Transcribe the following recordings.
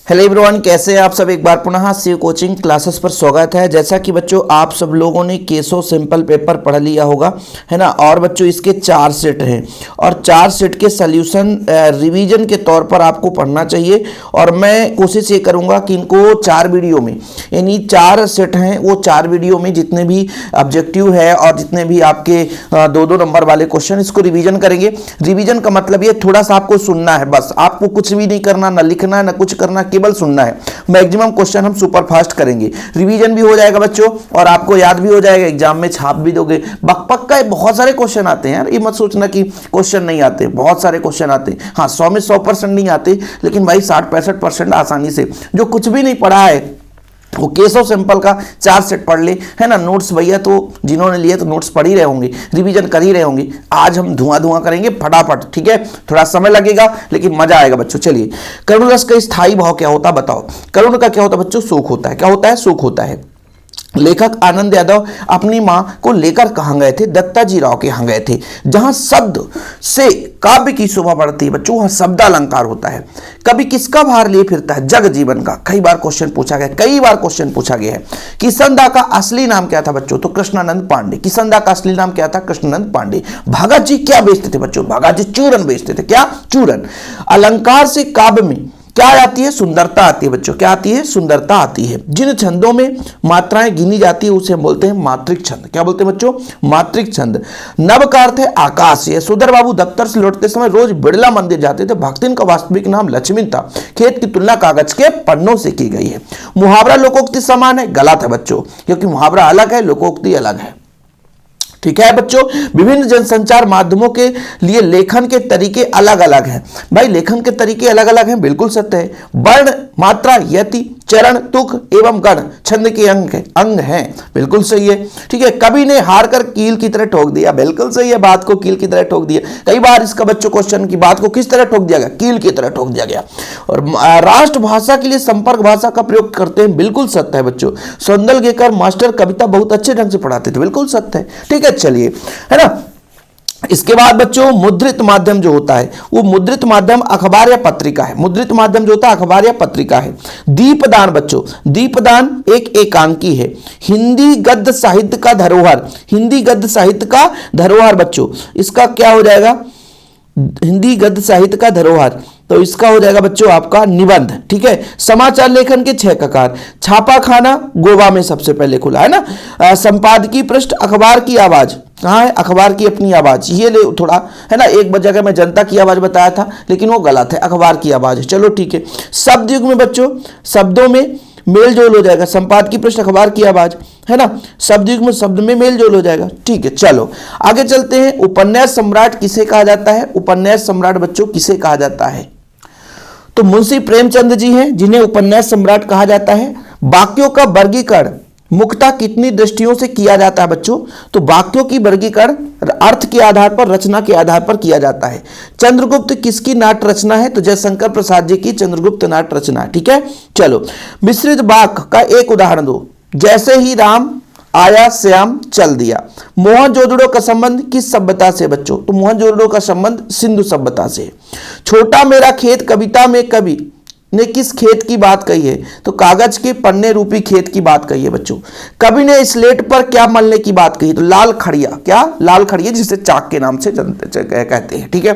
Hello everyone, कैसे हैं आप सब। एक बार पुनः शिव कोचिंग क्लासेस पर स्वागत है। जैसा कि बच्चों आप सब लोगों ने केसो सिंपल पेपर पढ़ लिया होगा, है ना। और बच्चों इसके 4 सेट हैं और 4 सेट के सल्यूशन रिवीजन के तौर पर आपको पढ़ना चाहिए। और मैं कोशिश ये करूँगा कि इनको 4 वीडियो में, यानी 4 सेट हैं, वो 4 वीडियो में जितने भी ऑब्जेक्टिव है और जितने भी आपके 2-2 नंबर वाले क्वेश्चन, इसको रिवीजन करेंगे। रिवीजन का मतलब ये थोड़ा सा आपको सुनना है, बस आपको कुछ भी नहीं करना, ना लिखना ना कुछ करना, केवल सुनना है। मैक्सिमम क्वेश्चन हम सुपर फास्ट करेंगे, रिवीजन भी हो जाएगा बच्चों और आपको याद भी हो जाएगा, एग्जाम में छाप भी दोगे। पक्का बहुत सारे क्वेश्चन आते हैं यार, ये मत सोचना कि क्वेश्चन नहीं आते, बहुत सारे क्वेश्चन आते हैं। हाँ, 100 में 100% नहीं आते, लेकिन भाई 60-65% आसानी से। जो कुछ भी नहीं पढ़ा है वो केसो सिंपल का 4 सेट पढ़ ले, है ना। नोट्स भैया तो जिन्होंने लिए तो नोट्स पढ़ ही रहे होंगे, रिवीजन कर ही रहे होंगे। आज हम धुआं करेंगे फटाफट, ठीक है। थोड़ा समय लगेगा लेकिन मजा आएगा बच्चों। चलिए, करुण रस का स्थायी भाव क्या होता है बताओ। करुण का क्या होता है बच्चों? सुख होता है। क्या होता है? सुख होता है। लेखक आनंद यादव अपनी मां को लेकर कहां गए थे? दत्ताजी राव के यहाँ गए थे। जहां शब्द से काव्य की शोभा बढ़ती है बच्चों, वहां शब्दालंकार होता है। कवि किसका भार लिए फिरता है? जग जीवन का। कई बार क्वेश्चन पूछा गया है। किसनदा का असली नाम क्या था बच्चों? तो कृष्णानंद पांडे। किसनदा का असली नाम क्या था? कृष्णानंद पांडे। भगत जी क्या बेचते थे बच्चों? भगत जी चूरन बेचते थे। क्या? चूरन। अलंकार से काव्य में क्या आती है? सुंदरता आती है बच्चों। क्या आती है? सुंदरता आती है। जिन छंदों में मात्राएं गिनी जाती है उसे हम बोलते हैं मात्रिक छंद। क्या बोलते हैं बच्चों? मात्रिक छंद। नव का अर्थ है आकाश। यशोधर बाबू दफ्तर से लौटते समय रोज बिड़ला मंदिर जाते थे। भक्तिन का वास्तविक नाम लक्ष्मी था। खेत की तुलना कागज के पन्नों से की गई है। मुहावरा लोकोक्ति समान है। गलत है बच्चों, क्योंकि मुहावरा अलग है, लोकोक्ति अलग है। ठीक है बच्चों, विभिन्न जनसंचार माध्यमों के लिए लेखन के तरीके अलग अलग हैं। भाई लेखन के तरीके अलग अलग हैं, बिल्कुल सत्य है। वर्ण, मात्रा, यति, चरण, तुक एवं गण छंद के अंग हैं, बिल्कुल सही है। ठीक है। कवि ने हार कर कील की तरह ठोक दिया, बिल्कुल सही है। बात को कील की तरह ठोक दिया। कई बार इसका बच्चों क्वेश्चन की बात को किस तरह ठोक दिया गया? कील की तरह ठोक दिया गया। और राष्ट्रभाषा के लिए संपर्क भाषा का प्रयोग करते हैं, बिल्कुल सत्य है बच्चों। सौंदर्यकर मास्टर कविता बहुत अच्छे ढंग से पढ़ाते थे, बिल्कुल सत्य है। ठीक है, चलिए, है ना। इसके बाद बच्चों मुद्रित माध्यम जो होता है वो मुद्रित माध्यम अखबार या पत्रिका है। मुद्रित माध्यम जो होता है अखबार या पत्रिका है। दीपदान बच्चों, दीपदान एक एकांकी है। हिंदी गद्य साहित्य का धरोहर। हिंदी गद्य साहित्य का धरोहर बच्चों, इसका क्या हो जाएगा? हिंदी गद्य साहित्य का धरोहर, तो इसका हो जाएगा बच्चों आपका निबंध। ठीक है। समाचार लेखन के 6 प्रकार। छापाखाना गोवा में सबसे पहले खुला, है ना। संपादकीय पृष्ठ, अखबार की आवाज। कहाँ है? अखबार की अपनी आवाज। ये ले थोड़ा, है ना। एक जगह मैं जनता की आवाज बताया था लेकिन वो गलत है, अखबार की आवाज है। चलो ठीक है। शब्द युग में बच्चों शब्दों में मेल जोल हो जाएगा। संपादकीय पृष्ठ, अखबार की आवाज, है ना। शब्द युग में शब्द में मेल जोल हो जाएगा। ठीक है, चलो आगे चलते हैं। उपन्यास सम्राट किसे कहा जाता है? उपन्यास सम्राट बच्चों किसे कहा जाता है? तो मुंशी प्रेमचंद जी हैं जिन्हें उपन्यास सम्राट कहा जाता है। वाक्यों का वर्गीकरण मुख्यतः कितनी दृष्टियों से किया जाता है बच्चों? तो वाक्यों की वर्गीकरण अर्थ के आधार पर, रचना के आधार पर किया जाता है। चंद्रगुप्त किसकी नाट्य रचना है? तो जयशंकर प्रसाद जी की चंद्रगुप्त नाट्य रचना है। ठीक है, चलो। मिश्रित वाक्य का एक उदाहरण दो। जैसे ही राम आया श्याम चल दिया। मोहनजोदड़ो का संबंध किस सभ्यता से बच्चों? तो मोहनजोदड़ो का संबंध सिंधु सभ्यता से। छोटा मेरा खेत कविता में कवि ने किस खेत की बात कही है? तो कागज के पन्ने रूपी खेत की बात कही है बच्चों। कवि ने स्लेट पर क्या मलने की बात कही? तो लाल खड़िया। क्या? लाल खड़िया, जिसे चाक के नाम से कहते हैं। ठीक है,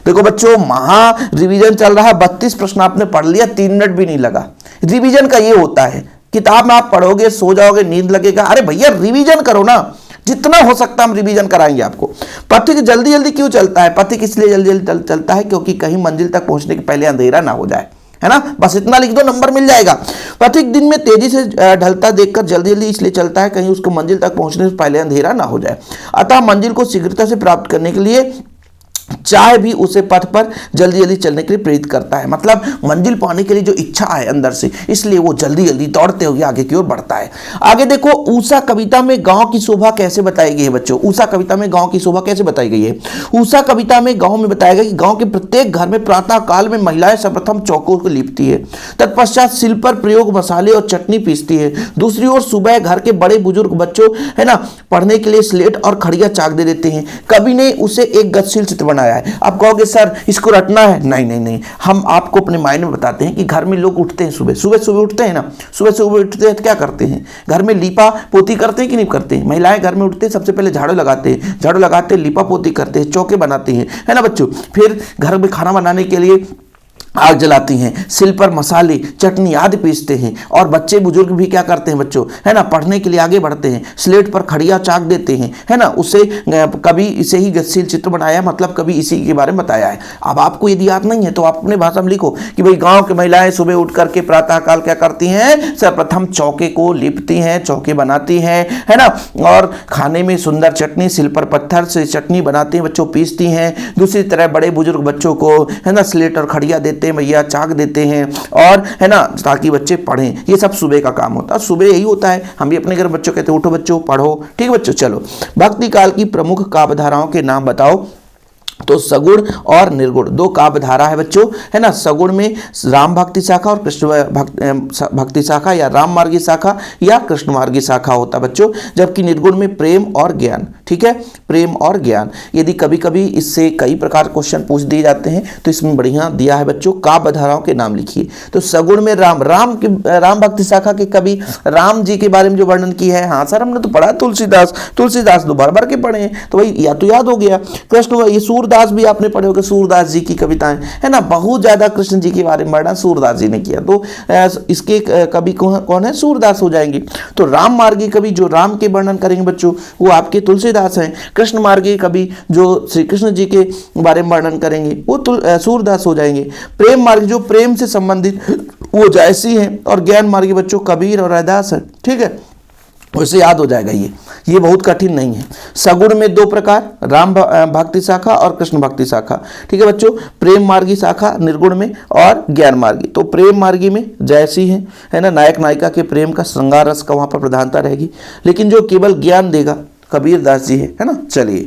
देखो बच्चों महा रिवीजन चल रहा है। 32 प्रश्न आपने पढ़ लिया, 3 मिनट भी नहीं लगा। रिवीजन का ये होता है, किताब में आप पढ़ोगे, सो जाओगे, नींद लगेगा। अरे भैया रिवीजन करो ना, जितना हो सकता है हम रिवीजन कराएंगे आपको। पथिक जल्दी जल्दी क्यों चलता है? पथिक इसलिए जल्दी जल्दी चलता है क्योंकि कहीं मंजिल तक पहुंचने के पहले अंधेरा ना हो जाए, है ना। बस इतना लिख दो, नंबर मिल जाएगा। पथिक दिन में तेजी से ढलता देखकर जल्दी जल्दी इसलिए चलता है कहीं उसको मंजिल तक पहुंचने से पहले अंधेरा ना हो जाए। अतः मंजिल को शीघ्रता से प्राप्त करने के लिए चाहे भी उसे पथ पर जल्दी जल्दी चलने के लिए प्रेरित करता है। मतलब मंजिल पाने के लिए जो इच्छा है अंदर से, इसलिए वो जल्दी जल्दी दौड़ते हुए आगे की ओर बढ़ता है। आगे देखो, ऊषा कविता में गांव की शोभा कैसे बताई गई है बच्चों? ऊषा कविता में गांव की शोभा कैसे बताई गई है? ऊषा कविता में गांव में बताया गया कि गांव के प्रत्येक घर में प्रातः काल में महिलाएं सर्वप्रथम चौकों को लिपती है। तत्पश्चात सिल पर प्रयोग मसाले और चटनी पीसती है। दूसरी ओर सुबह घर के बड़े बुजुर्ग बच्चों, है ना, पढ़ने के लिए स्लेट और खड़िया चाक दे देते हैं। कवि ने उसे एक गतिशील चित्र बनाया है। आप कहोगे सर इसको रटना है, नहीं नहीं नहीं, हम आपको अपने माइंड में बताते हैं कि घर में लोग उठते हैं, सुबह सुबह सुबह उठते हैं ना, सुबह सुबह उठते हैं तो क्या करते हैं, घर में लीपा पोती करते हैं कि नहीं करते हैं। महिलाएं घर में उठते हैं सबसे पहले झाड़ू लगाते हैं, झाड़ू लगाते हैं, लीपा पोती करते हैं, चौके बनाते हैं, है ना बच्चों। फिर घर में खाना बनाने के लिए आग जलाती हैं, सिल पर मसाले चटनी आदि पीसते हैं। और बच्चे बुजुर्ग भी क्या करते हैं बच्चों, है ना, पढ़ने के लिए आगे बढ़ते हैं, स्लेट पर खड़िया चाक देते हैं, है ना, उससे कभी इसे ही गतिशील चित्र बनाया, मतलब कभी इसी के बारे में बताया है। अब आपको यदि याद नहीं है तो आप अपने भाषा में लिखो कि भाई गांव की महिलाएं सुबह उठ करके प्रातःकाल क्या करती हैं, सर्वप्रथम चौके को लिपती हैं, चौके बनाती हैं, है ना, और खाने में सुंदर चटनी सिल पर पत्थर से चटनी बनाती हैं बच्चों, पीसती हैं। दूसरी तरह बड़े बुजुर्ग बच्चों को, है ना, स्लेट और खड़िया देते हैं भैया, चाक देते हैं, और है ना, ताकि बच्चे पढ़ें। ये सब सुबह का काम होता है, सुबह यही होता है। हम भी अपने घर बच्चों कहते हैं उठो बच्चों पढ़ो, ठीक है बच्चों। चलो, भक्ति काल की प्रमुख काव्य धाराओं के नाम बताओ। तो सगुण और निर्गुण दो काव्य धारा है बच्चों, है ना। सगुण में राम भक्ति शाखा और कृष्ण भक्ति शाखा, या राम मार्गी शाखा या कृष्ण मार्गी शाखा होता है बच्चों। जबकि निर्गुण में प्रेम और ज्ञान, ठीक है, प्रेम और ज्ञान। यदि कभी कभी इससे कई प्रकार क्वेश्चन पूछ दिए जाते हैं तो इसमें बढ़िया दिया है बच्चों, काव्य धाराओं के नाम लिखिए। तो सगुण में राम भक्ति शाखा के कवि राम जी के बारे में जो वर्णन किया है, हाँ सर हमने तो पढ़ा, तुलसीदास तो भर भर के पढ़े हैं, तो भाई या तो याद हो गया। कृष्ण, ये सूरदास भी आपने पढ़े होंगे, सूरदास जी की कविताएं, है ना, बहुत ज्यादा कृष्ण जी के बारे में वर्णन सूरदास जी ने किया। तो इसके कवि कौन है, सूरदास हो जाएंगे। तो राम मार्गी कवि जो राम के वर्णन करेंगे बच्चों, वो आपके तुलसीदास हैं। कृष्ण मार्गी कवि जो श्री कृष्ण जी के बारे में वर्णन करेंगे, वो सूरदास हो जाएंगे। प्रेम मार्गी जो प्रेम से संबंधित, वो जायसी हैं। और ज्ञान मार्गी बच्चों कबीर और रैदास है, ठीक है, वैसे याद हो जाएगा। ये बहुत कठिन नहीं है। सगुण में दो प्रकार, राम भक्ति शाखा और कृष्ण भक्ति शाखा, ठीक है बच्चों। प्रेम मार्गी शाखा निर्गुण में, और ज्ञान मार्गी। तो प्रेम मार्गी में जैसी है ना, नायक नायिका के प्रेम का श्रृंगार रस का वहां पर प्रधानता रहेगी। लेकिन जो केवल ज्ञान देगा कबीर दास जी है ना। चलिए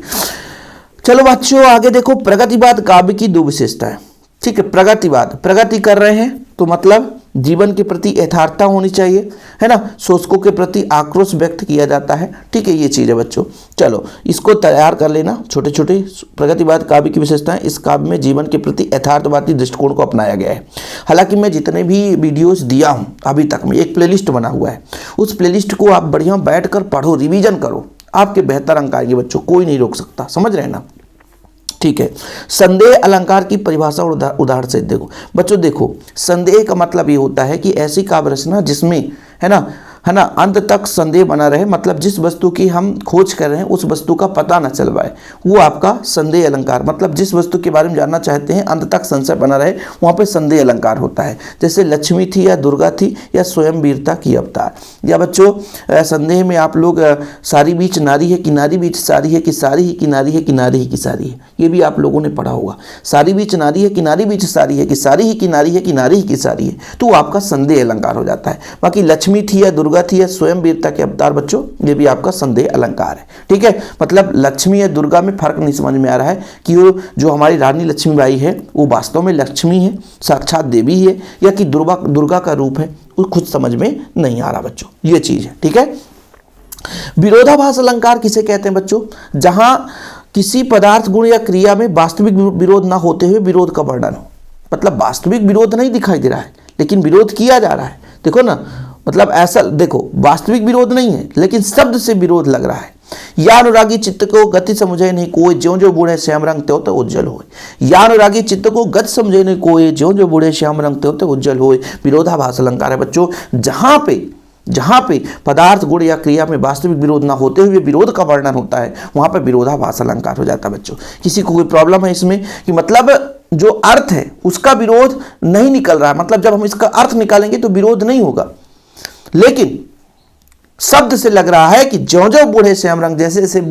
चलो बच्चों आगे देखो, प्रगतिवाद काव्य की दो विशेषताएं, ठीक है। प्रगतिवाद, प्रगति कर रहे हैं तो मतलब जीवन के प्रति यथार्थता होनी चाहिए, है ना, शोषकों के प्रति आक्रोश व्यक्त किया जाता है, ठीक है, ये चीज़ है बच्चों। चलो इसको तैयार कर लेना, छोटे छोटे प्रगतिवाद काव्य की विशेषताएं। इस काव्य में जीवन के प्रति यथार्थवादी दृष्टिकोण को अपनाया गया है। हालांकि मैं जितने भी वीडियोस दिया हूं अभी तक में, एक प्लेलिस्ट बना हुआ है, उस प्लेलिस्ट को आप बढ़िया बैठ कर पढ़ो, रिविजन करो, आपके बेहतर अंक आएंगे बच्चों, कोई नहीं रोक सकता, समझ रहे हैं ना, ठीक है। संदेह अलंकार की परिभाषा और उदाहरण से देखो बच्चों। देखो, संदेह का मतलब ये होता है कि ऐसी काव्य रचना जिसमें, है ना, अंत तक संदेह बना रहे, मतलब जिस वस्तु की हम खोज कर रहे हैं उस वस्तु का पता न चल पाए, वो आपका संदेह अलंकार। मतलब जिस वस्तु के बारे में जानना चाहते हैं अंत तक संशय बना रहे, वहाँ पे संदेह अलंकार होता है। जैसे लक्ष्मी थी या दुर्गा थी या स्वयं वीरता की अवतार। या बच्चों संदेह में आप लोग सारी बीच नारी है कि नारी बीच सारी है कि सारी ही कि नारी है कि नारी ही की सारी है, ये भी आप लोगों ने पढ़ा होगा। सारी बीच नारी है कि नारी बीच सारी है कि सारी ही की नारी है कि नारी ही की सारी है, तो वो आपका संदेह अलंकार हो जाता है। बाकी लक्ष्मी थी या दुर्गा थी या स्वयं वीरता के अवतार बच्चों, ये भी आपका संदेह अलंकार है, ठीक है। मतलब लक्ष्मी या दुर्गा में फर्क नहीं समझ में आ रहा है कि वो जो हमारी रानी लक्ष्मीबाई है वो वास्तव में लक्ष्मी है, साक्षात देवी है, या कि दुर्गा का रूप है, वो खुद समझ में नहीं आ रहा बच्चों, ये चीज है, ठीक है। विरोधाभास अलंकार किसे कहते हैं बच्चों? जहां किसी पदार्थ गुण या क्रिया में वास्तविक विरोध ना होते हुए विरोध का वर्णन हो। मतलब वास्तविक विरोध नहीं दिखाई दे रहा है लेकिन विरोध किया जा रहा है, देखो ना, मतलब ऐसा देखो, वास्तविक विरोध नहीं है लेकिन शब्द से विरोध लग रहा है। या अनुरागी चित्त को गति समझे नहीं कोई, ज्यों ज्यों बूढ़े श्याम रंग त्यों त्यों उज्जवल होए। या अनुरागी चित्त को गति समझे नहीं कोई, ज्यों ज्यों बूढ़े श्याम रंग त्यों त्यों उज्जवल होए। विरोधाभास अलंकार है बच्चों, जहां पे पदार्थ गुण या क्रिया में वास्तविक विरोध ना होते हुए विरोध का वर्णन होता है, वहां पर विरोधाभास अलंकार हो जाता है बच्चों। किसी को कोई प्रॉब्लम है इसमें कि मतलब जो अर्थ है उसका विरोध नहीं निकल रहा है, मतलब जब हम इसका अर्थ निकालेंगे तो विरोध नहीं होगा, लेकिन शब्द से लग रहा है कि ज्यों ज्यों बूढ़े श्याम रंग, जैसे जैसे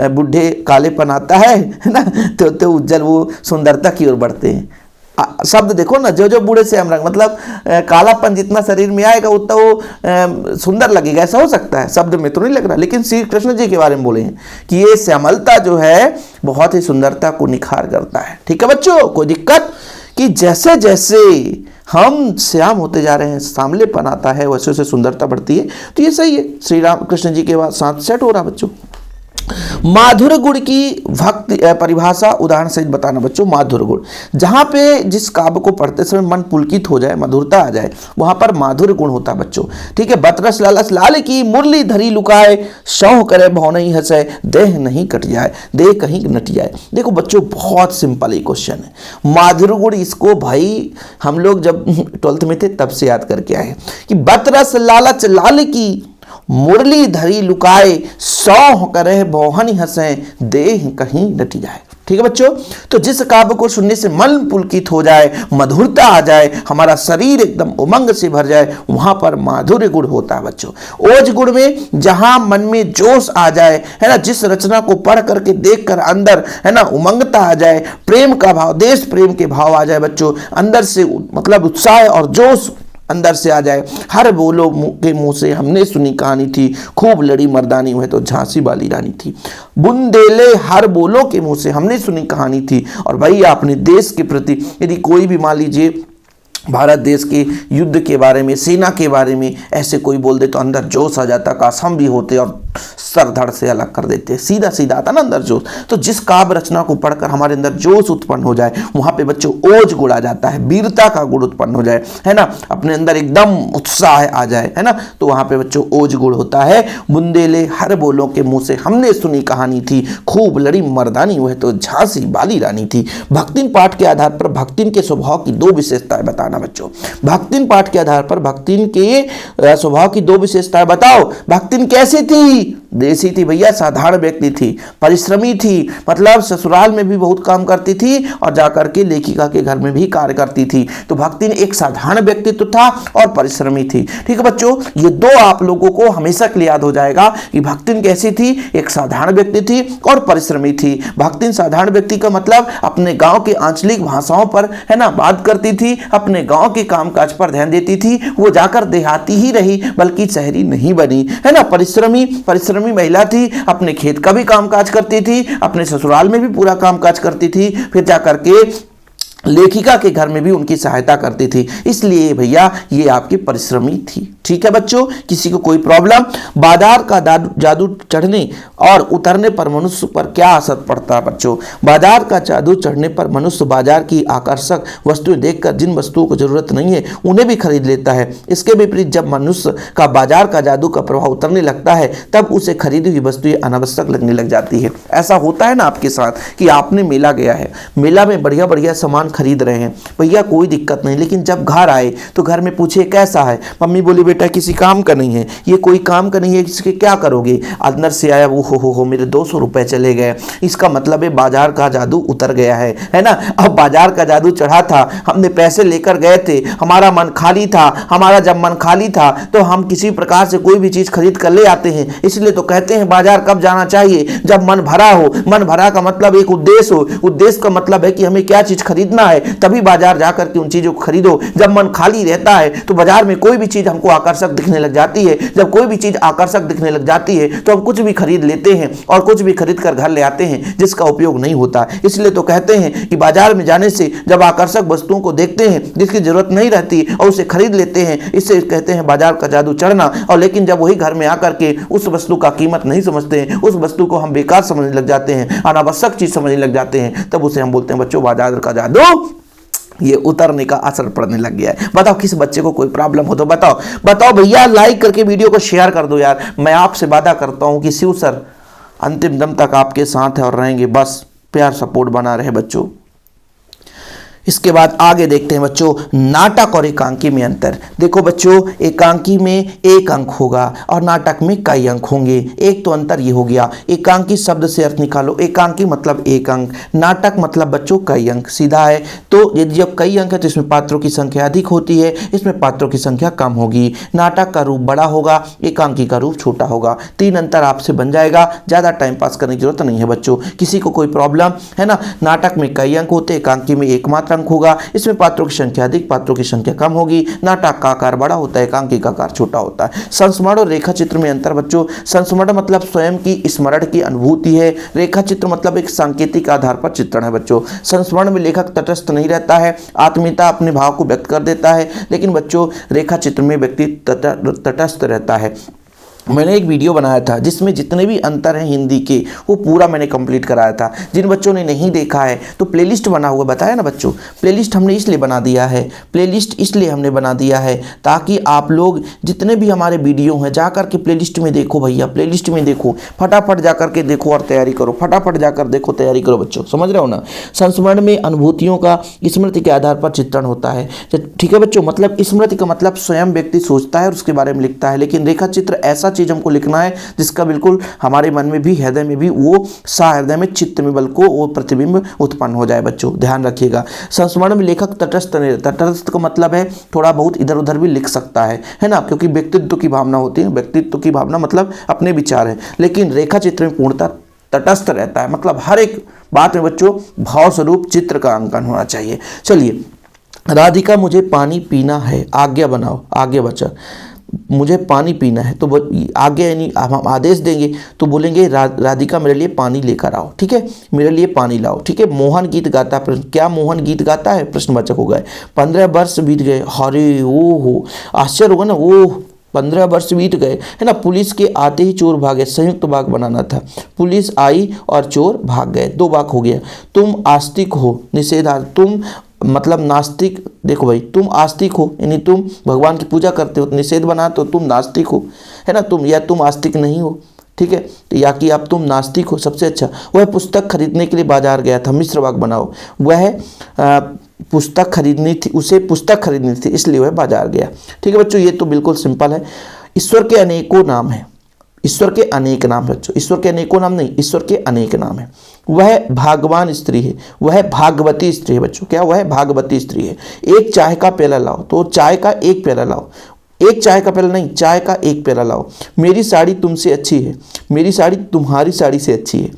बूढ़े कालेपन आता है ना, तो उज्जवल वो सुंदरता की ओर बढ़ते हैं। शब्द देखो ना, जो बूढ़े श्याम रंग, मतलब कालापन जितना शरीर में आएगा उतना वो सुंदर लगेगा, ऐसा हो सकता है, शब्द में तो नहीं लग रहा। लेकिन श्री कृष्ण जी के बारे में बोले हैं कि ये श्यामलता जो है बहुत ही सुंदरता को निखार करता है, ठीक है बच्चों। कोई दिक्कत कि जैसे जैसे हम श्याम होते जा रहे हैं, सामलेपन आता है, वैसे वैसे सुंदरता बढ़ती है, तो ये सही है, श्री राम कृष्ण जी के साथ सेट हो रहा बच्चों। माधुर्य गुण की भक्ति परिभाषा उदाहरण सहित बताना बच्चों। माधुर्य गुण, जहाँ पे जिस काव्य को पढ़ते समय मन पुलकित हो जाए, मधुरता आ जाए, वहां पर माधुर्य गुण होता है बच्चों। ठीक है। बतरस लालस लाल की मुरली धरी लुकाए, सौह करे भौ नहीं हंसे, देह नहीं कट जाए, देह कहीं नट जाए। देखो बच्चों बहुत सिंपल ये क्वेश्चन है। माधुर्य गुण इसको भाई हम लोग जब 12th में थे तब से याद करके आए कि बतरस लालच लाल की मुरली धरी लुकाए, सौह करे भौहन हंसे, देह कहीं नट जाए। ठीक है बच्चों। तो जिस काव्य को सुनने से मन पुलकित हो जाए, मधुरता आ जाए, हमारा शरीर एकदम उमंग से भर जाए, वहां पर माधुर्य गुण होता है बच्चों। ओज गुण में जहां मन में जोश आ जाए, है ना, जिस रचना को पढ़ करके देख कर अंदर, है ना, उमंगता आ जाए, प्रेम का भाव, देश प्रेम के भाव आ जाए बच्चों, अंदर से मतलब उत्साह और जोश अंदर से आ जाए। हर बोलो के मुंह से हमने सुनी कहानी थी, खूब लड़ी मर्दानी हुए तो झांसी वाली रानी थी। बुंदेले हर बोलो के मुंह से हमने सुनी कहानी थी। और भाई अपने देश के प्रति यदि कोई भी मान लीजिए भारत देश के युद्ध के बारे में, सेना के बारे में ऐसे कोई बोल दे तो अंदर जोश आ जाता, काश हम भी होते और सर धड़ से अलग कर देते। सीधा सीधा आता ना अंदर जोश। तो जिस काव्य रचना को पढ़कर हमारे अंदर जोश उत्पन्न हो जाए, वहां पे बच्चों ओज गुण आ जाता है, वीरता का गुण उत्पन्न हो जाए, है ना, अपने अंदर एकदम उत्साह आ जाए, है ना, तो वहां पे बच्चों ओज गुण होता है। बुंदेले हर बोलों के मुंह से हमने सुनी कहानी थी, खूब लड़ी मर्दानी वह तो झांसी वाली रानी थी। भक्तिन पाठ के आधार पर भक्तिन के स्वभाव की 2 विशेषताएं बताना बच्चों। भक्तिन पाठ के आधार पर भक्तिन के स्वभाव की 2 विशेषताएं बताओ। भक्तिन कैसी थी? देसी थी भैया, साधारण व्यक्ति थी, परिश्रमी थी, मतलब ससुराल में भी बहुत काम करती थी और जाकर के लेखिका के घर में भी कार्य करती थी। तो भक्तिन एक साधारण व्यक्तित्व था और परिश्रमी थी। ठीक है बच्चों, ये 2 आप लोगों को हमेशा के लिए याद हो जाएगा कि भक्तिन कैसी थी, एक साधारण व्यक्ति थी और परिश्रमी थी। भक्तिन साधारण व्यक्ति का मतलब अपने गांव के आंचलिक भाषाओं पर, है ना, बात करती थी, अपने गांव के कामकाज पर ध्यान देती थी, वो जाकर देहाती ही रही बल्कि शहरी नहीं बनी, है ना। परिश्रमी महिला थी, अपने खेत का भी कामकाज करती थी, अपने ससुराल में भी पूरा कामकाज करती थी, फिर जाकर के लेखिका के घर में भी उनकी सहायता करती थी। इसलिए भैया ये आपकी परिश्रमी थी। ठीक है बच्चों, किसी को कोई प्रॉब्लम? बाजार का जादू चढ़ने और उतरने पर मनुष्य पर क्या असर पड़ता है बच्चों? बाजार का जादू चढ़ने पर मनुष्य बाजार की आकर्षक वस्तुएं देखकर जिन वस्तुओं को जरूरत नहीं है उन्हें भी खरीद लेता है। इसके विपरीत जब मनुष्य का बाजार का जादू का प्रभाव उतरने लगता है तब उसे खरीदी हुई वस्तुएं अनावश्यक लगने लग जाती है। ऐसा होता है ना आपके साथ कि आपने मेला गया है, मेला में बढ़िया बढ़िया सामान खरीद रहे हैं, भैया कोई दिक्कत नहीं, लेकिन जब घर आए तो घर में पूछे कैसा है, मम्मी बोली बेटा किसी काम का नहीं है, ये कोई काम का नहीं है, इसके क्या करोगे? अंदर से आया वो हो मेरे 200 रुपए चले गए। इसका मतलब है बाजार का जादू उतर गया है ना। अब बाजार का जादू चढ़ा था, हमने पैसे लेकर गए थे, हमारा मन खाली था, हमारा जब मन खाली था तो हम किसी प्रकार से कोई भी चीज खरीद कर ले आते हैं। इसलिए तो कहते हैं बाजार कब जाना चाहिए? जब मन भरा हो। मन भरा का मतलब एक उद्देश्य हो, उद्देश्य का मतलब है कि हमें क्या चीज खरीदना है, तभी बाजार जाकर के उन चीजों को खरीदो। जब मन खाली रहता है तो बाजार में कोई भी चीज हमको आकर्षक दिखने लग जाती है। जब कोई भी चीज आकर्षक दिखने लग जाती है तो हम कुछ भी खरीद लेते हैं और कुछ भी खरीद कर घर ले आते हैं जिसका उपयोग नहीं होता। इसलिए तो कहते हैं कि बाजार में जाने से जब आकर्षक वस्तुओं को देखते हैं जिसकी जरूरत नहीं रहती और उसे खरीद लेते हैं, इससे कहते हैं बाजार का जादू चढ़ना। और लेकिन जब वही घर में आकर के उस वस्तु का कीमत नहीं समझते हैं, उस वस्तु को हम बेकार समझने लग जाते हैं, अनावश्यक चीज समझने लग जाते हैं, तब उसे हम बोलते हैं बच्चों बाजार का जादू ये उतरने का असर पड़ने लग गया है। बताओ किस बच्चे को कोई प्रॉब्लम हो तो बताओ भैया, लाइक करके वीडियो को शेयर कर दो यार। मैं आपसे वादा करता हूं कि शिव सर अंतिम दम तक आपके साथ है और रहेंगे, बस प्यार सपोर्ट बना रहे बच्चों। इसके बाद आगे देखते हैं बच्चों नाटक और एकांकी में अंतर। देखो बच्चों, एकांकी में एक अंक होगा और नाटक में कई अंक होंगे। एक तो अंतर ये हो गया, एकांकी शब्द से अर्थ निकालो, एकांकी मतलब एक अंक, नाटक मतलब बच्चों कई अंक, सीधा है। तो यदि जब कई अंक है तो इसमें पात्रों की संख्या अधिक होती है, इसमें पात्रों की संख्या कम होगी। नाटक का रूप बड़ा होगा, एकांकी का रूप छोटा होगा। 3 अंतर आपसे बन जाएगा, ज़्यादा टाइम पास करने की जरूरत नहीं है बच्चों। किसी को कोई प्रॉब्लम है ना? नाटक में कई अंक होते, एकांकी में एकमात्र होगा, इसमें पात्रों की संख्या अधिक, पात्रों की संख्या कम होगी। नाटक का आकार बड़ा होता है, एकांकी का आकार छोटा होता है। संस्मरण और रेखा चित्र में अंतर बच्चों। संस्मरण मतलब स्वयं की स्मरण की अनुभूति है, रेखा चित्र मतलब एक सांकेतिक आधार पर चित्रण है बच्चों। संस्मरण में लेखक तटस्थ नहीं रहता है, आत्मीयता अपने भाव को व्यक्त कर देता है, लेकिन बच्चों रेखा चित्र में व्यक्ति तटस्थ रहता है। मैंने एक वीडियो बनाया था जिसमें जितने भी अंतर हैं हिंदी के वो पूरा मैंने कंप्लीट कराया था। जिन बच्चों ने नहीं देखा है तो प्लेलिस्ट बना हुआ, बताया ना बच्चों, प्लेलिस्ट हमने इसलिए बना दिया है, प्लेलिस्ट इसलिए हमने बना दिया है ताकि आप लोग जितने भी हमारे वीडियो हैं जा कर के प्लेलिस्ट में देखो भैया, प्लेलिस्ट में देखो, फटाफट जा कर के देखो और तैयारी करो, फटाफट जाकर देखो, तैयारी करो बच्चों, समझ रहे हो ना। संस्मरण में अनुभूतियों का स्मृति के आधार पर चित्रण होता है, ठीक है बच्चों। मतलब स्मृति का मतलब स्वयं व्यक्ति सोचता है और उसके बारे में लिखता है, लेकिन रेखा चित्र ऐसा चीज हमको लिखना है जिसका बिल्कुल हमारे मन में भी, हृदय में भी वो हृदय में, चित्त में बल्कि वो प्रतिबिंब उत्पन्न हो जाए बच्चों, ध्यान रखिएगा। संस्मरण में लेखक तटस्थ नहीं, तटस्थ का मतलब है थोड़ा बहुत इधर उधर भी लिख सकता है ना, क्योंकि व्यक्तित्व की भावना होती है, व्यक्तित्व की भावना मतलब अपने विचार है, लेकिन रेखा चित्र में पूर्णतः तटस्थ रहता है, मतलब हर एक बात में बच्चों भाव स्वरूप चित्र का अंकन होना चाहिए। चलिए, राधिका मुझे पानी पीना है, आज्ञा बनाओ, आगे बचा, मुझे पानी पीना है तो आगे यानी हम आदेश देंगे तो बोलेंगे राधिका मेरे लिए पानी लेकर आओ, ठीक है, मेरे लिए पानी लाओ, ठीक है। मोहन गीत गाता, प्रश्न, क्या मोहन गीत गाता है, प्रश्नवाचक हो गए। 15 वर्ष बीत गए, अरे ओहो, आश्चर्य होगा ना, ओह 15 वर्ष बीत गए, है ना। पुलिस के आते ही चोर भागे, संयुक्त वाक्य बनाना था, पुलिस आई और चोर भाग गए, 2 वाक्य हो गया। तुम आस्तिक हो, निषेधार्थ, तुम मतलब नास्तिक, देखो भाई, तुम आस्तिक हो यानी तुम भगवान की पूजा करते हो, तो निषेध बना तो तुम नास्तिक हो, है ना, तुम, या तुम आस्तिक नहीं हो, ठीक है, या कि आप तुम नास्तिक हो, सबसे अच्छा। वह पुस्तक खरीदने के लिए बाजार गया था, मिश्र वाक्य बनाओ, वह पुस्तक खरीदनी थी, उसे पुस्तक खरीदनी थी इसलिए वह बाजार गया, ठीक है बच्चों, ये तो बिल्कुल सिंपल है। ईश्वर के अनेकों नाम हैं, ईश्वर के अनेक नाम है बच्चों, ईश्वर के अनेकों नाम नहीं, ईश्वर के अनेक नाम है। वह भाग्यवान स्त्री है, वह भागवती स्त्री है बच्चों, क्या वह भागवती स्त्री है। एक चाय का प्याला लाओ, तो चाय का एक प्याला लाओ, एक चाय का प्याला नहीं, चाय का एक प्याला लाओ। मेरी साड़ी तुमसे अच्छी है, मेरी साड़ी तुम्हारी साड़ी से अच्छी है।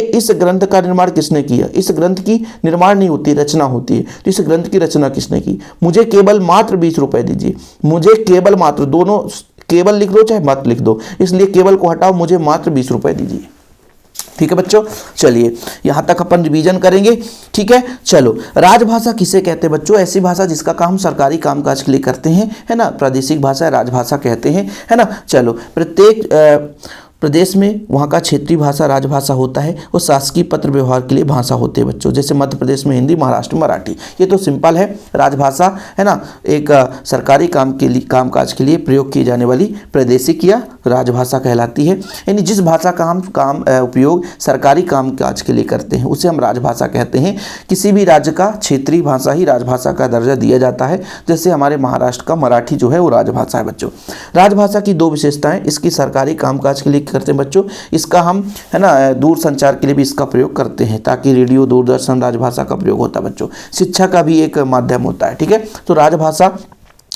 इस ग्रंथ का निर्माण किसने किया, इस ग्रंथ की निर्माण नहीं होती, रचना होती है, तो इस ग्रंथ की रचना किसने की। मुझे केवल मात्र 20 रुपए दीजिए, मुझे केवल मात्र, दोनों केवल लिख दो चाहे मत लिख दो, इसलिए केवल को हटाओ, मुझे मात्र 20 रुपए दीजिए, ठीक है बच्चों। चलिए यहां तक अपन रिवीजन करेंगे, ठीक है। चलो, राजभाषा किसे कहते हैं बच्चों, ऐसी भाषा जिसका काम सरकारी कामकाज के लिए करते हैं, है ना, प्रादेशिक भाषा राजभाषा कहते हैं, है ना। चलो, प्रत्येक प्रदेश में वहाँ का क्षेत्रीय भाषा राजभाषा होता है और शासकीय पत्र व्यवहार के लिए भाषा होती है बच्चों, जैसे मध्य प्रदेश में हिंदी, महाराष्ट्र में मराठी, ये तो सिंपल है। राजभाषा है ना, एक सरकारी काम के लिए, कामकाज के लिए प्रयोग की जाने वाली प्रादेशिक या राजभाषा कहलाती है, यानी जिस भाषा का हम उपयोग सरकारी कामकाज के लिए करते हैं उसे हम राजभाषा कहते हैं। किसी भी राज्य का क्षेत्रीय भाषा ही राजभाषा का दर्जा दिया जाता है, जैसे हमारे महाराष्ट्र का मराठी जो है वो राजभाषा है बच्चों। राजभाषा की 2 विशेषताएं, इसकी सरकारी कामकाज के लिए करते हैं बच्चों, इसका हम, है ना, दूर संचार के लिए भी इसका प्रयोग करते हैं, ताकि रेडियो दूरदर्शन राजभाषा का प्रयोग होता है बच्चों। शिक्षा का भी एक माध्यम होता है, ठीक है। तो राजभाषा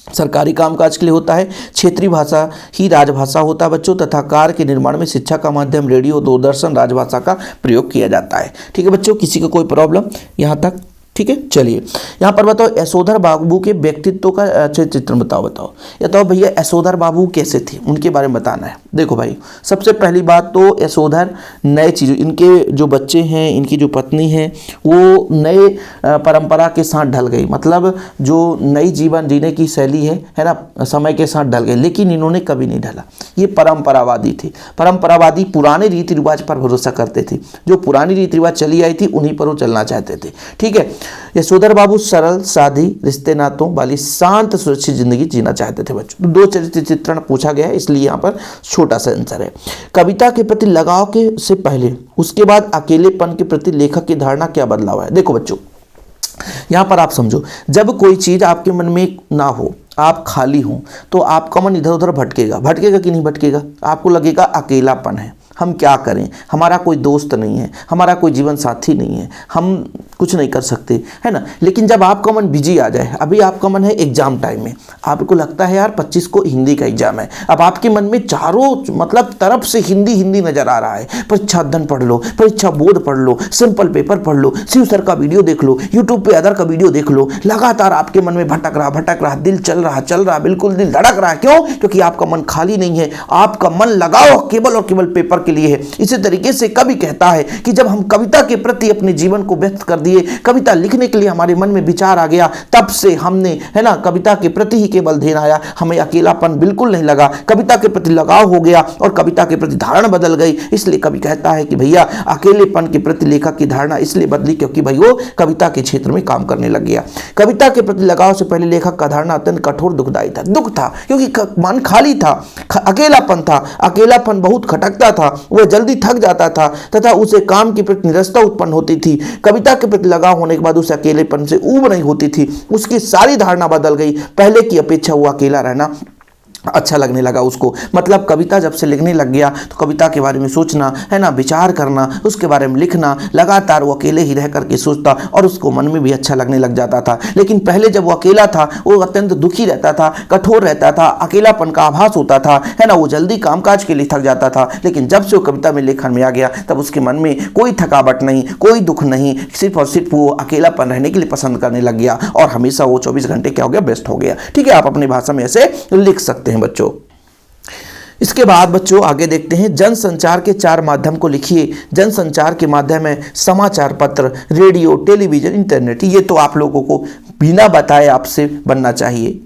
सरकारी कामकाज के लिए होता है, क्षेत्रीय भाषा ही राजभाषा होता है बच्चों, तथा कार्य के निर्माण में शिक्षा का माध्यम रेडियो दूरदर्शन राजभाषा का प्रयोग किया जाता है, ठीक है बच्चों। किसी का कोई प्रॉब्लम यहाँ तक, ठीक है। चलिए यहाँ पर बताओ, यशोधर बाबू के व्यक्तित्व का अच्छे चित्रण बताओ या तो भैया यशोधर बाबू कैसे थे, उनके बारे में बताना है। देखो भाई, सबसे पहली बात तो यशोधर नए चीज़ों, इनके जो बच्चे हैं, इनकी जो पत्नी है, वो नए परंपरा के साथ ढल गई, मतलब जो नई जीवन जीने की शैली है ना, समय के साथ ढल गई, लेकिन इन्होंने कभी नहीं ढला। ये परंपरावादी थे, परंपरावादी पुराने रीति रिवाज पर भरोसा करते थे, जो पुरानी रीति रिवाज चली आई थी उन्हीं पर वो चलना चाहते थे, ठीक है। यशोधर बाबू सरल सादी रिश्ते नातों वाली शांत सुरक्षित जिंदगी जीना चाहते थे बच्चों। 2 चरित्र चित्रण पूछा गया है, इसलिए यहाँ पर छोटा सा आंसर है। कविता के प्रति लगाव के से पहले, उसके बाद अकेलेपन के प्रति लेखक की धारणा क्या बदलाव है। देखो बच्चों, यहाँ पर आप समझो, जब कोई चीज आपके मन में ना हो, आप खाली हो, तो आपका मन इधर उधर भटकेगा, भटकेगा कि नहीं भटकेगा, आपको लगेगा अकेलापन है, हम क्या करें, हमारा कोई दोस्त नहीं है, हमारा कोई जीवन साथी नहीं है, हम कुछ नहीं कर सकते, है ना। लेकिन जब आपका मन बिजी आ जाए, अभी आपका मन है एग्जाम टाइम में, आपको लगता है यार 25 को हिंदी का एग्जाम है, अब आपके मन में चारों मतलब तरफ से हिंदी हिंदी नजर आ रहा है, परीक्षा अध्ययन पढ़ लो, परीक्षा बोध पढ़ लो, सिंपल पेपर पढ़ लो, शिव सर का वीडियो देख लो, यूट्यूब पे अदर का वीडियो देख लो, लगातार आपके मन में भटक रहा, दिल चल रहा, बिल्कुल दिल धड़क रहा है। क्यों? क्योंकि आपका मन खाली नहीं है, आपका मन लगाओ केवल और केवल पेपर के आपके लिए है। इसी तरीके से कवि कहता है कि जब हम कविता के प्रति अपने जीवन को व्यक्त कर दिए, कविता लिखने के लिए हमारे मन में विचार आ गया, तब से हमने, है ना, कविता के प्रति ही केवल ध्यान आया, हमें अकेलापन बिल्कुल नहीं लगा, कविता के प्रति लगाव हो गया और कविता के प्रति धारणा बदल गई। इसलिए कवि कहता है कि भैया अकेलेपन के प्रति लेखक की धारणा इसलिए बदली क्योंकि भाई वो कविता के क्षेत्र में काम करने लग गया। कविता के प्रति लगाव से पहले लेखक का धारणा अत्यंत कठोर दुखदायी था, दुख था क्योंकि मन खाली था, अकेलापन था, अकेलापन बहुत खटकता था, वह जल्दी थक जाता था तथा उसे काम के प्रति निरस्ता उत्पन्न होती थी। कविता के प्रति लगाव होने के बाद उसे अकेलेपन से ऊब नहीं होती थी, उसकी सारी धारणा बदल गई। पहले की अपेक्षा वो अकेला रहना अच्छा लगने लगा उसको। मतलब कविता जब से लिखने लग गया तो कविता के बारे में सोचना, है ना, विचार करना, उसके बारे में लिखना, लगातार वो अकेले ही रह करके सोचता और उसको मन में भी अच्छा लगने लग जाता था। लेकिन पहले जब वो अकेला था वो अत्यंत दुखी रहता था, कठोर रहता था, अकेलापन का आभास होता था, है ना, वो जल्दी कामकाज के लिए थक जाता था। लेकिन जब से वो कविता में लेखन में आ गया तब उसके मन में कोई थकावट नहीं, कोई दुख नहीं, सिर्फ और सिर्फ वो अकेलापन रहने के लिए पसंद करने लग गया और हमेशा वो 24 घंटे क्या हो गया, बेस्ट हो गया। ठीक है, आप अपनी भाषा में ऐसे लिख सकते हैं बच्चों। इसके बाद बच्चों आगे देखते हैं, जनसंचार के 4 माध्यम को लिखिए। जनसंचार के माध्यम है समाचार पत्र, रेडियो, टेलीविजन, इंटरनेट। ये तो आप लोगों को बिना बताए आपसे बनना चाहिए।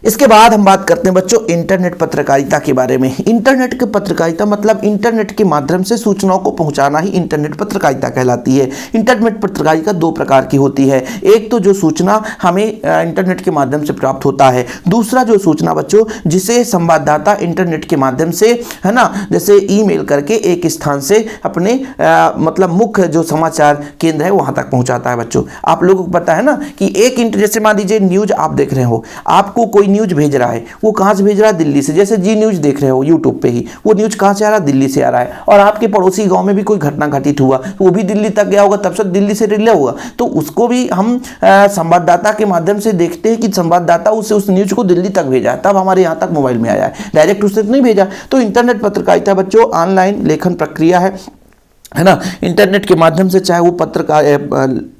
इसके बाद हम बात करते हैं बच्चों इंटरनेट पत्रकारिता के बारे में। इंटरनेट की पत्रकारिता मतलब इंटरनेट के माध्यम से सूचनाओं को पहुंचाना ही इंटरनेट पत्रकारिता कहलाती है। इंटरनेट पत्रकारिता 2 प्रकार की होती है, एक तो जो सूचना हमें इंटरनेट के माध्यम से प्राप्त होता है, दूसरा जो सूचना बच्चों जिसे संवाददाता इंटरनेट के माध्यम से, है ना, जैसे ईमेल करके एक स्थान से अपने मतलब मुख्य जो समाचार केंद्र है वहां तक पहुंचाता है। बच्चों आप लोगों को पता है ना कि एक जैसे मान लीजिए न्यूज आप देख रहे हो, आपको कोई न्यूज भेज रहा है, वो कहां से भेज रहा है, दिल्ली से। जैसे जी न्यूज देख रहे हो यूट्यूब पे ही, वो न्यूज कहां से आ रहा है, दिल्ली से आ रहा है। और आपके पड़ोसी गांव में भी कोई घटना घटित हुआ तो वो भी दिल्ली तक गया होगा, तब से दिल्ली से रिले हुआ, तो उसको भी हम संवाददाता के माध्यम से देखते हैं कि संवाददाता उसे उस न्यूज को दिल्ली तक भेजा है, तब हमारे यहाँ तक मोबाइल में आया है, डायरेक्ट उससे नहीं भेजा। तो इंटरनेट पत्रकारिता बच्चों ऑनलाइन लेखन प्रक्रिया है ना। इंटरनेट के माध्यम से चाहे वो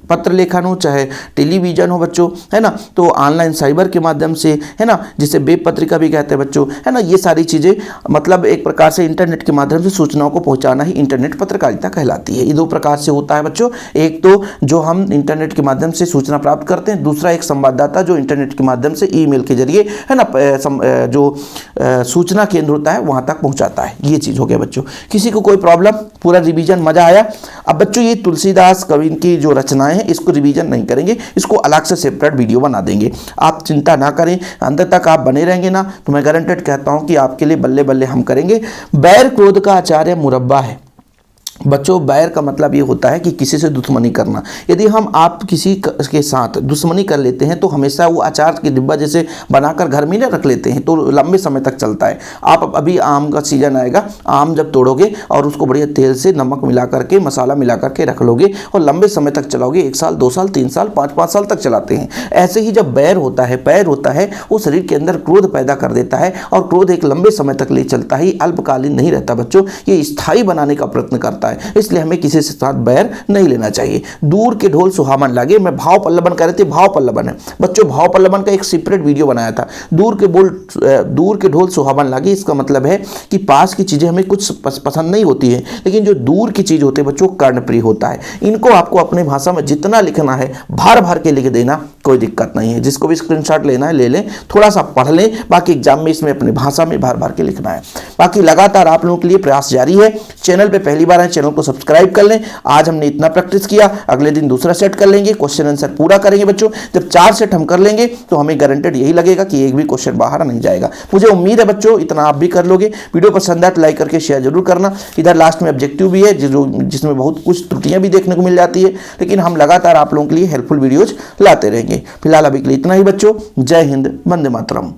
पत्र लेखन हो चाहे टेलीविजन हो बच्चों, है ना, तो ऑनलाइन साइबर के माध्यम से, है ना, जिसे वेब पत्रिका भी कहते हैं बच्चों, है ना, ये सारी चीज़ें मतलब एक प्रकार से इंटरनेट के माध्यम से सूचनाओं को पहुंचाना ही इंटरनेट पत्रकारिता कहलाती है। ये 2 प्रकार से होता है बच्चों, एक तो जो हम इंटरनेट के माध्यम से सूचना प्राप्त करते हैं, दूसरा एक संवाददाता जो इंटरनेट के माध्यम से ईमेल के जरिए, है ना, जो सूचना केंद्र होता है वहाँ तक पहुँचाता है। ये चीज़ हो गया बच्चों। किसी को कोई प्रॉब्लम, पूरा रिविजन मजा आया। अब बच्चों ये तुलसीदास कवि की जो रचनाएं हैं इसको रिवीजन नहीं करेंगे, इसको अलग से सेपरेट वीडियो बना देंगे। आप चिंता ना करें, अंत तक आप बने रहेंगे ना तो मैं गारंटेड कहता हूं कि आपके लिए बल्ले बल्ले हम करेंगे। बैर क्रोध का आचार्य मुरब्बा है बच्चों। बैर का मतलब ये होता है कि किसी से दुश्मनी करना। यदि हम आप किसी के साथ दुश्मनी कर लेते हैं तो हमेशा वो अचार की डिब्बा जैसे बनाकर घर में ना रख लेते हैं तो लंबे समय तक चलता है। आप अभी आम का सीजन आएगा, आम जब तोड़ोगे और उसको बढ़िया तेल से नमक मिला करके, मसाला मिला करके रख लोगे और लंबे समय तक चलाओगे, 1 साल 2 साल 3 साल 5 साल तक चलाते हैं। ऐसे ही जब बैर होता है, पैर होता है, वो शरीर के अंदर क्रोध पैदा कर देता है और क्रोध एक लंबे समय तक ले चलता है, अल्पकालीन नहीं रहता बच्चों, ये स्थायी बनाने का प्रयत्न करता है। इसलिए हमें किसी से साथ बैर नहीं लेना चाहिए। दूर के ढोल सुहावन लागे, मैं भाव पल्लवन कह रहे थे, भाव पल्लवन है बच्चों, भाव पल्लवन का एक सेपरेट वीडियो बनाया था। दूर के ढोल सुहावन लागे, इसका मतलब है कि पास की चीजें हमें कुछ पसंद नहीं होती है, लेकिन जो दूर की चीज होती है बच्चों कर्णप्रिय होता है। इनको आपको अपने भाषा में जितना लिखना है भर भर के लिख देना, कोई दिक्कत नहीं है। जिसको भी स्क्रीनशॉट लेना है ले लें, थोड़ा सा पढ़ लें, बाकी एग्जाम में इसमें अपनी भाषा में भर भर के लिखना है। बाकी लगातार आप लोगों के लिए प्रयास जारी है। चैनल पे पहली बार है, चैनल को सब्सक्राइब कर लें। आज हमने इतना प्रैक्टिस किया, अगले दिन दूसरा सेट कर लेंगे, क्वेश्चन आंसर पूरा करेंगे बच्चों। जब 4 सेट हम कर लेंगे तो हमें गारंटेड यही लगेगा कि एक भी क्वेश्चन बाहर नहीं जाएगा। मुझे उम्मीद है बच्चों इतना आप भी कर लोगे। वीडियो पसंद आए तो लाइक करके शेयर जरूर करना। इधर लास्ट में ऑब्जेक्टिव भी है जिसमें बहुत कुछ त्रुटियां भी देखने को मिल जाती है, लेकिन हम लगातार आप लोगों के लिए हेल्पफुल वीडियोज लाते रहेंगे। फिलहाल अभी के लिए इतना ही बच्चों। जय हिंद, वंदे मातरम।